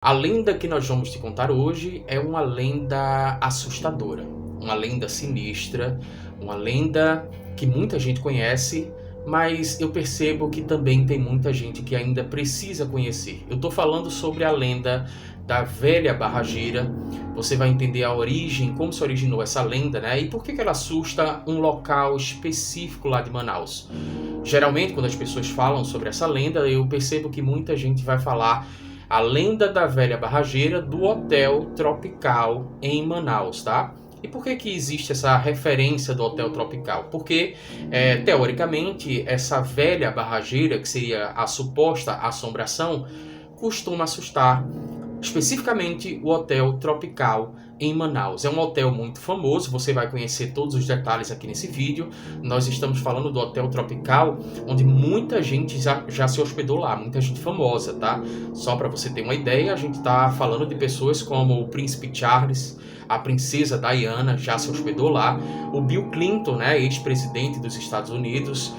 A lenda que nós vamos te contar hoje é uma lenda assustadora, uma lenda sinistra, uma lenda que muita gente conhece, mas eu percebo que também tem muita gente que ainda precisa conhecer. Eu estou falando sobre a lenda da velha barrageira. Você vai entender a origem, como se originou essa lenda, né? E por que ela assusta um local específico lá de Manaus. Geralmente, quando as pessoas falam sobre essa lenda, eu percebo que muita gente vai falar a lenda da velha barrageira do Hotel Tropical em Manaus, tá? E por que existe essa referência do Hotel Tropical? Porque, teoricamente, essa velha barrageira, que seria a suposta assombração, costuma assustar especificamente o Hotel Tropical em Manaus. É um hotel muito famoso, você vai conhecer todos os detalhes aqui nesse vídeo. Nós estamos falando do Hotel Tropical, onde muita gente já se hospedou lá, muita gente famosa, tá? Só para você ter uma ideia, a gente está falando de pessoas como o Príncipe Charles, a Princesa Diana já se hospedou lá, o Bill Clinton, né, ex-presidente dos Estados Unidos,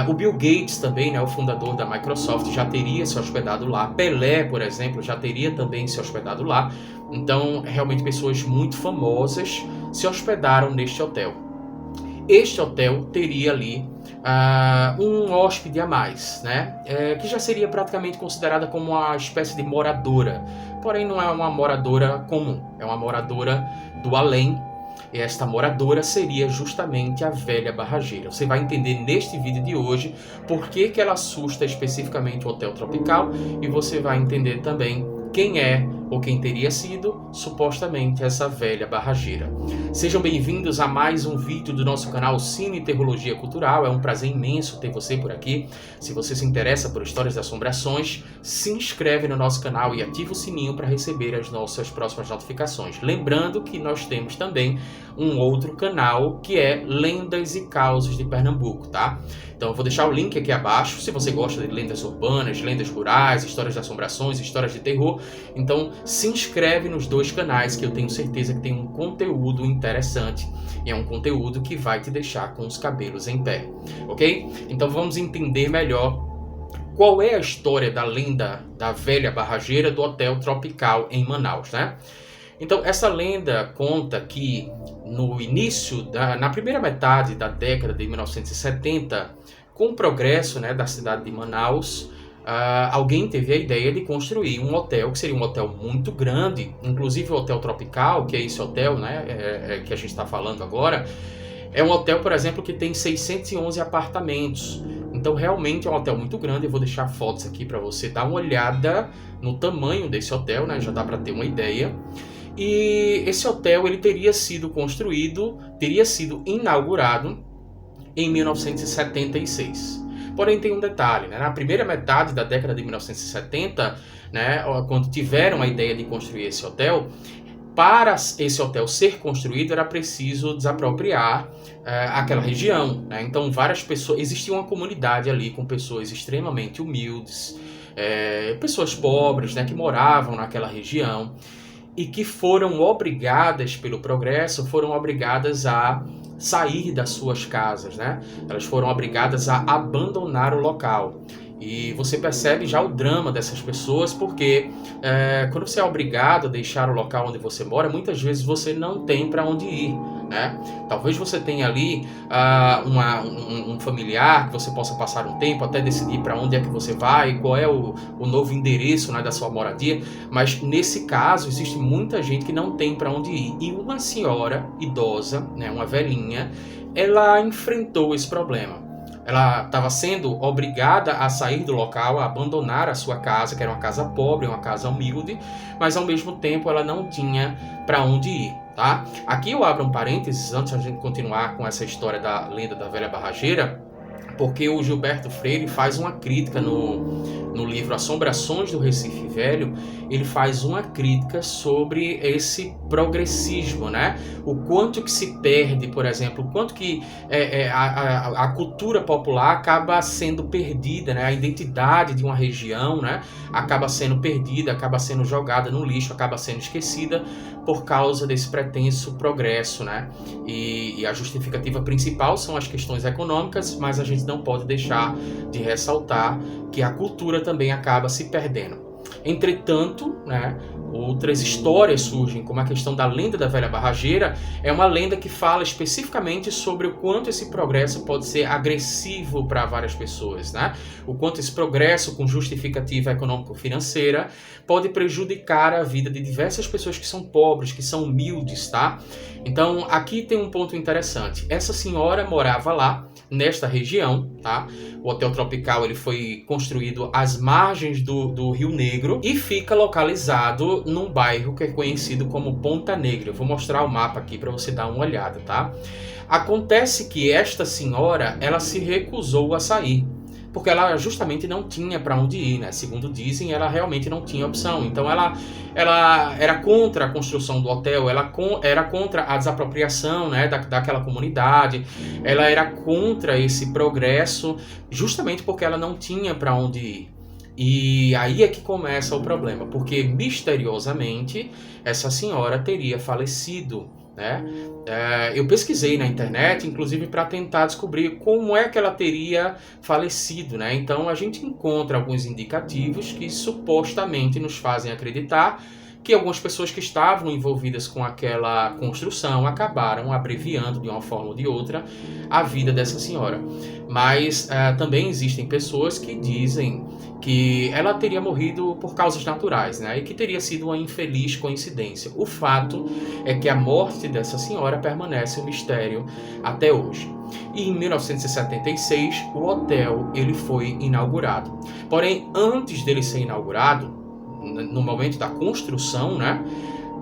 o Bill Gates também, né, o fundador da Microsoft, já teria se hospedado lá. Pelé, por exemplo, já teria também se hospedado lá. Então, realmente, pessoas muito famosas se hospedaram neste hotel. Este hotel teria ali um hóspede a mais, né? Que já seria praticamente considerada como uma espécie de moradora. Porém, não é uma moradora comum, é uma moradora do além. E esta moradora seria justamente a velha barrageira. Você vai entender neste vídeo de hoje por que ela assusta especificamente o Hotel Tropical, e você vai entender também quem é ou quem teria sido supostamente essa velha barrageira. Sejam bem-vindos a mais um vídeo do nosso canal Cine e Terrologia Cultural. É um prazer imenso ter você por aqui. Se você se interessa por histórias de assombrações, se inscreve no nosso canal e ativa o sininho para receber as nossas próximas notificações. Lembrando que nós temos também um outro canal que é Lendas e Causos de Pernambuco, tá? Então eu vou deixar o link aqui abaixo. Se você gosta de lendas urbanas, lendas rurais, histórias de assombrações, histórias de terror, então se inscreve nos dois canais, que eu tenho certeza que tem um conteúdo interessante e é um conteúdo que vai te deixar com os cabelos em pé, ok? Então vamos entender melhor qual é a história da lenda da velha barrageira do Hotel Tropical em Manaus, né? Então essa lenda conta que no início, na primeira metade da década de 1970, com o progresso, né, da cidade de Manaus, alguém teve a ideia de construir um hotel, que seria um hotel muito grande. Inclusive o Hotel Tropical, que é esse hotel, né, que a gente está falando agora, é um hotel, por exemplo, que tem 611 apartamentos. Então realmente é um hotel muito grande. Eu vou deixar fotos aqui para você dar uma olhada no tamanho desse hotel, né, já dá para ter uma ideia. E esse hotel ele teria sido inaugurado em 1976. Porém tem um detalhe, né? Na primeira metade da década de 1970, né, quando tiveram a ideia de construir esse hotel, para esse hotel ser construído era preciso desapropriar aquela região, né? Então várias pessoas, existia uma comunidade ali com pessoas extremamente humildes, pessoas pobres, né, que moravam naquela região e que foram obrigadas pelo progresso, foram obrigadas a sair das suas casas, né? Elas foram obrigadas a abandonar o local. E você percebe já o drama dessas pessoas, porque quando você é obrigado a deixar o local onde você mora, muitas vezes você não tem para onde ir, né? Talvez você tenha ali um familiar que você possa passar um tempo até decidir para onde é que você vai, qual é o novo endereço, né, da sua moradia, mas nesse caso existe muita gente que não tem para onde ir. E uma senhora idosa, né, uma velhinha, ela enfrentou esse problema. Ela estava sendo obrigada a sair do local, a abandonar a sua casa, que era uma casa pobre, uma casa humilde, mas ao mesmo tempo ela não tinha para onde ir, tá? Aqui eu abro um parênteses antes de a gente continuar com essa história da lenda da velha barrageira, porque o Gilberto Freire faz uma crítica no livro Assombrações do Recife Velho. Ele faz uma crítica sobre esse progressismo, né? O quanto que se perde, por exemplo, o quanto que a cultura popular acaba sendo perdida, né? A identidade de uma região, né, acaba sendo perdida, acaba sendo jogada no lixo, acaba sendo esquecida por causa desse pretenso progresso, né? E a justificativa principal são as questões econômicas, mas a gente não pode deixar de ressaltar que a cultura também acaba se perdendo. Entretanto, né, outras histórias surgem, como a questão da lenda da velha barrageira. É uma lenda que fala especificamente sobre o quanto esse progresso pode ser agressivo para várias pessoas, né? O quanto esse progresso com justificativa econômico-financeira pode prejudicar a vida de diversas pessoas que são pobres, que são humildes, tá? Então, aqui tem um ponto interessante. Essa senhora morava lá, nesta região, tá? O Hotel Tropical ele foi construído às margens do Rio Negro e fica localizado num bairro que é conhecido como Ponta Negra. Eu vou mostrar o mapa aqui para você dar uma olhada, tá? Acontece que esta senhora, ela se recusou a sair, porque ela justamente não tinha para onde ir, né? Segundo dizem, ela realmente não tinha opção. Então ela era contra a construção do hotel, ela era contra a desapropriação, né, daquela comunidade, ela era contra esse progresso, justamente porque ela não tinha para onde ir. E aí é que começa o problema, porque misteriosamente essa senhora teria falecido, né? Eu pesquisei na internet, inclusive para tentar descobrir como é que ela teria falecido, né? Então a gente encontra alguns indicativos que supostamente nos fazem acreditar que algumas pessoas que estavam envolvidas com aquela construção acabaram abreviando de uma forma ou de outra a vida dessa senhora. Mas também existem pessoas que dizem que ela teria morrido por causas naturais, né? E que teria sido uma infeliz coincidência. O fato é que a morte dessa senhora permanece um mistério até hoje. E em 1976 o hotel ele foi inaugurado. Porém, antes dele ser inaugurado, no momento da construção, né,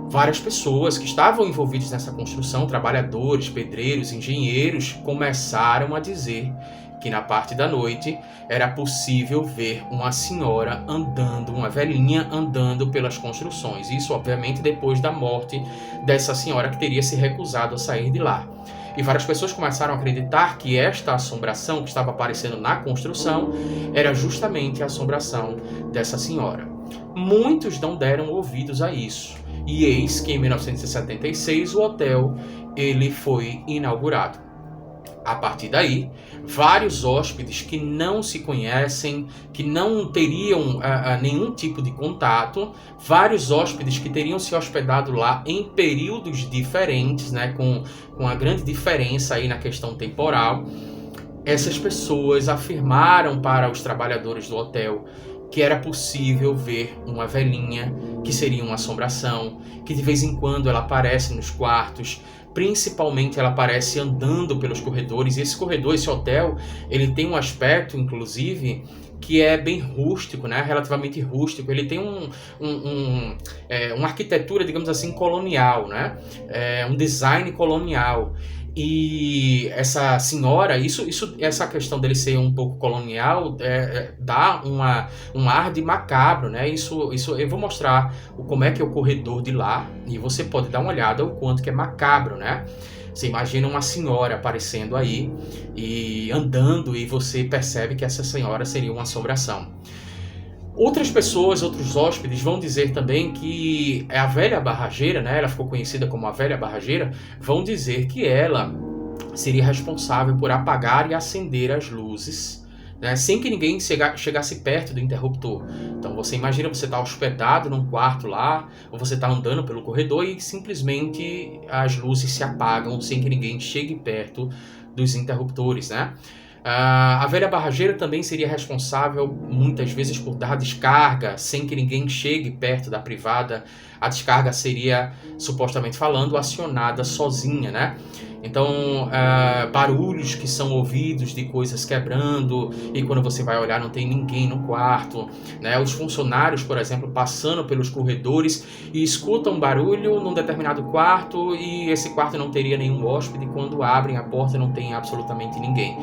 várias pessoas que estavam envolvidas nessa construção, trabalhadores, pedreiros, engenheiros, começaram a dizer que na parte da noite era possível ver uma senhora andando, uma velhinha andando pelas construções. Isso, obviamente, depois da morte dessa senhora que teria se recusado a sair de lá. E várias pessoas começaram a acreditar que esta assombração que estava aparecendo na construção era justamente a assombração dessa senhora. Muitos não deram ouvidos a isso. E eis que em 1976 o hotel ele foi inaugurado. A partir daí, vários hóspedes que não se conhecem, que não teriam nenhum tipo de contato, vários hóspedes que teriam se hospedado lá em períodos diferentes, né, com uma grande diferença aí na questão temporal, essas pessoas afirmaram para os trabalhadores do hotel que era possível ver uma velhinha, que seria uma assombração, que de vez em quando ela aparece nos quartos, principalmente ela aparece andando pelos corredores. E esse corredor, esse hotel, ele tem um aspecto, inclusive, que é bem rústico, né? Relativamente rústico. Ele tem uma arquitetura, digamos assim, colonial, né? Um design colonial. E essa senhora, essa questão dele ser um pouco colonial dá um ar de macabro, né? Isso eu vou mostrar como é que é o corredor de lá e você pode dar uma olhada o quanto que é macabro, né? Você imagina uma senhora aparecendo aí e andando e você percebe que essa senhora seria uma assombração. Outras pessoas, outros hóspedes vão dizer também que a velha barrageira, né, ela ficou conhecida como a velha barrageira, vão dizer que ela seria responsável por apagar e acender as luzes, né, sem que ninguém chegasse perto do interruptor. Então você imagina, você está hospedado num quarto lá, ou você está andando pelo corredor e simplesmente as luzes se apagam sem que ninguém chegue perto dos interruptores, né? A velha barrageira também seria responsável muitas vezes por dar descarga sem que ninguém chegue perto da privada. A descarga seria, supostamente falando, acionada sozinha, né? Então, barulhos que são ouvidos de coisas quebrando e quando você vai olhar não tem ninguém no quarto, né? Os funcionários, por exemplo, passando pelos corredores e escutam barulho num determinado quarto e esse quarto não teria nenhum hóspede, quando abrem a porta não tem absolutamente ninguém.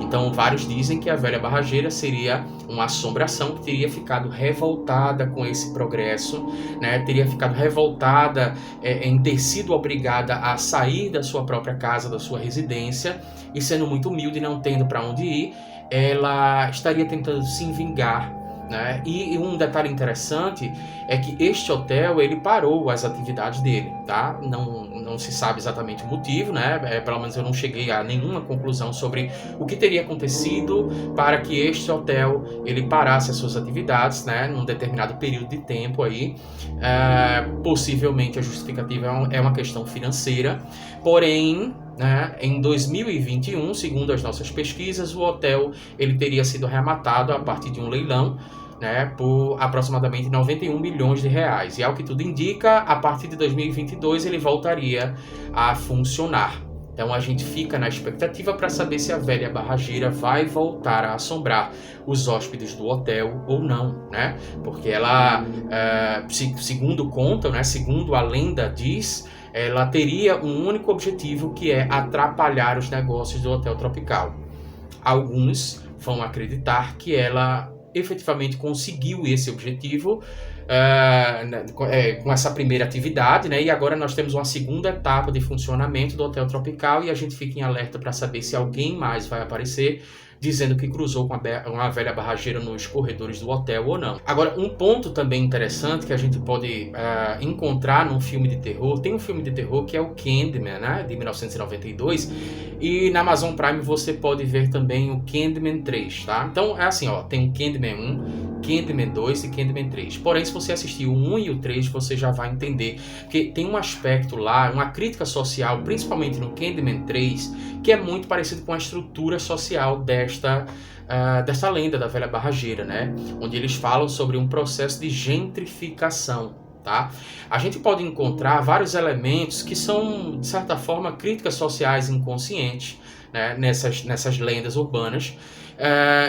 Então, vários dizem que a velha barrageira seria uma assombração que teria ficado revoltada com esse progresso, né? Teria ficado revoltada em ter sido obrigada a sair da sua própria casa, da sua residência, e sendo muito humilde e não tendo para onde ir, ela estaria tentando se vingar, né? E um detalhe interessante é que este hotel ele parou as atividades dele, tá? Não não se sabe exatamente o motivo, né? Pelo menos eu não cheguei a nenhuma conclusão sobre o que teria acontecido para que este hotel ele parasse as suas atividades, né? Num determinado período de tempo aí. Possivelmente a justificativa é uma questão financeira, porém, né, em 2021, segundo as nossas pesquisas, o hotel ele teria sido arrematado a partir de um leilão, né, por aproximadamente 91 milhões de reais. E ao que tudo indica, a partir de 2022 ele voltaria a funcionar. Então a gente fica na expectativa para saber se a velha barrageira vai voltar a assombrar os hóspedes do hotel ou não, né? Porque ela, segundo contam, né, segundo a lenda diz, ela teria um único objetivo, que é atrapalhar os negócios do Hotel Tropical. Alguns vão acreditar que ela efetivamente conseguiu esse objetivo com essa primeira atividade, né? E agora nós temos uma segunda etapa de funcionamento do Hotel Tropical e a gente fica em alerta para saber se alguém mais vai aparecer dizendo que cruzou com uma velha barrageira nos corredores do hotel ou não. Agora, um ponto também interessante que a gente pode encontrar num filme de terror, tem um filme de terror que é o Candyman, né, de 1992, e na Amazon Prime você pode ver também o Candyman 3, tá? Então é assim, ó, tem o Candyman 1, Candyman 2 e Candyman 3. Porém, se você assistir o 1 e o 3, você já vai entender, porque tem um aspecto lá, uma crítica social, principalmente no Candyman 3, que é muito parecido com a estrutura social dessa lenda da velha barrageira, né? Onde eles falam sobre um processo de gentrificação, tá? A gente pode encontrar vários elementos que são, de certa forma, críticas sociais inconscientes, né? Nessas lendas urbanas.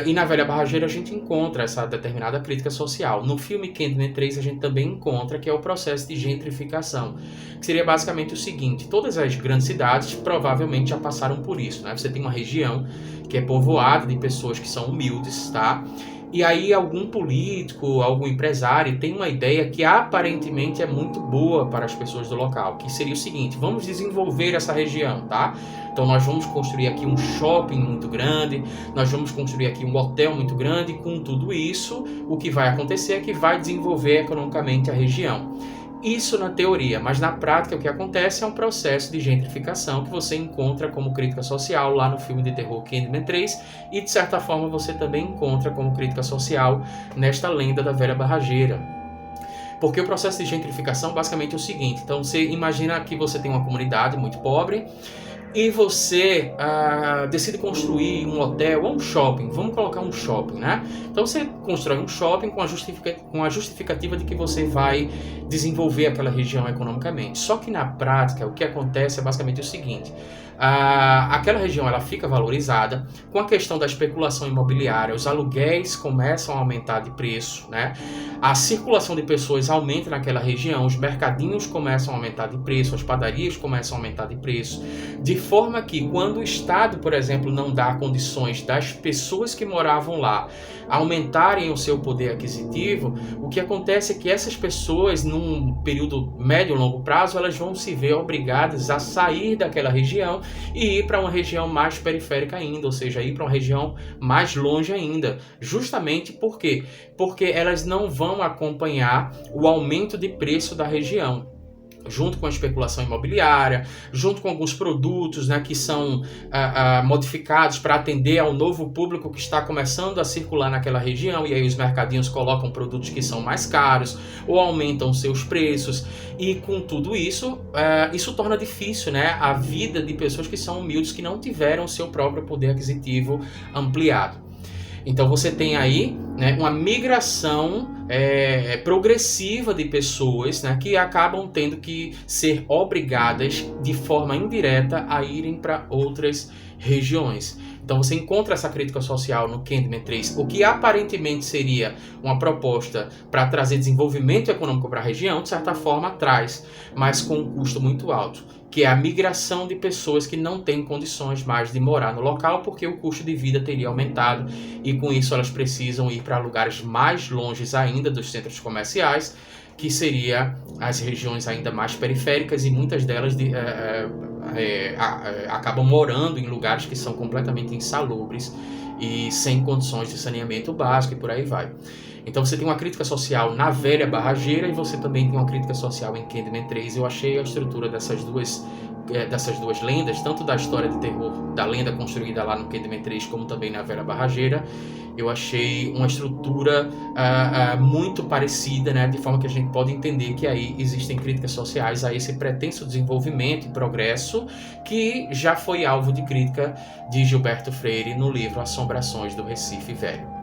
E na velha barrageira a gente encontra essa determinada crítica social. No filme Candyman 3 a gente também encontra que é o processo de gentrificação, que seria basicamente o seguinte: todas as grandes cidades provavelmente já passaram por isso, né? Você tem uma região que é povoada de pessoas que são humildes, tá? E aí algum político, algum empresário tem uma ideia que aparentemente é muito boa para as pessoas do local, que seria o seguinte: vamos desenvolver essa região, tá? Então nós vamos construir aqui um shopping muito grande, nós vamos construir aqui um hotel muito grande, e com tudo isso, o que vai acontecer é que vai desenvolver economicamente a região. Isso na teoria, mas na prática o que acontece é um processo de gentrificação que você encontra como crítica social lá no filme de terror Candyman 3 e de certa forma você também encontra como crítica social nesta lenda da velha barrageira. Porque o processo de gentrificação basicamente é o seguinte: então você imagina que você tem uma comunidade muito pobre e você decide construir um hotel ou um shopping. Vamos colocar um shopping, né? Então você constrói um shopping com a justificativa de que você vai desenvolver aquela região economicamente. Só que na prática o que acontece é basicamente o seguinte: aquela região ela fica valorizada com a questão da especulação imobiliária, os aluguéis começam a aumentar de preço, né? A circulação de pessoas aumenta naquela região, os mercadinhos começam a aumentar de preço, as padarias começam a aumentar de preço, de forma que quando o Estado, por exemplo, não dá condições das pessoas que moravam lá aumentarem o seu poder aquisitivo, o que acontece é que essas pessoas, num período médio e longo prazo, elas vão se ver obrigadas a sair daquela região e ir para uma região mais periférica ainda, ou seja, ir para uma região mais longe ainda. Justamente por quê? Porque elas não vão acompanhar o aumento de preço da região, junto com a especulação imobiliária, junto com alguns produtos, né, que são modificados para atender ao novo público que está começando a circular naquela região, e aí os mercadinhos colocam produtos que são mais caros ou aumentam seus preços, e com tudo isso, isso torna difícil, né, a vida de pessoas que são humildes, que não tiveram seu próprio poder aquisitivo ampliado. Então você tem aí, né, uma migração progressiva de pessoas, né, que acabam tendo que ser obrigadas de forma indireta a irem para outras regiões. Então você encontra essa crítica social no Candyman 3, o que aparentemente seria uma proposta para trazer desenvolvimento econômico para a região, de certa forma traz, mas com um custo muito alto, que é a migração de pessoas que não têm condições mais de morar no local, porque o custo de vida teria aumentado e com isso elas precisam ir para lugares mais longes ainda dos centros comerciais, que seria as regiões ainda mais periféricas, e muitas delas acabam morando em lugares que são completamente insalubres e sem condições de saneamento básico e por aí vai. Então você tem uma crítica social na velha barrageira e você também tem uma crítica social em Candyman 3. Eu achei a estrutura dessas duas lendas, tanto da história de terror, da lenda construída lá no Candyman 3, como também na velha barrageira, eu achei uma estrutura muito parecida, né, de forma que a gente pode entender que aí existem críticas sociais a esse pretenso desenvolvimento e progresso que já foi alvo de crítica de Gilberto Freire no livro Assombrações do Recife Velho.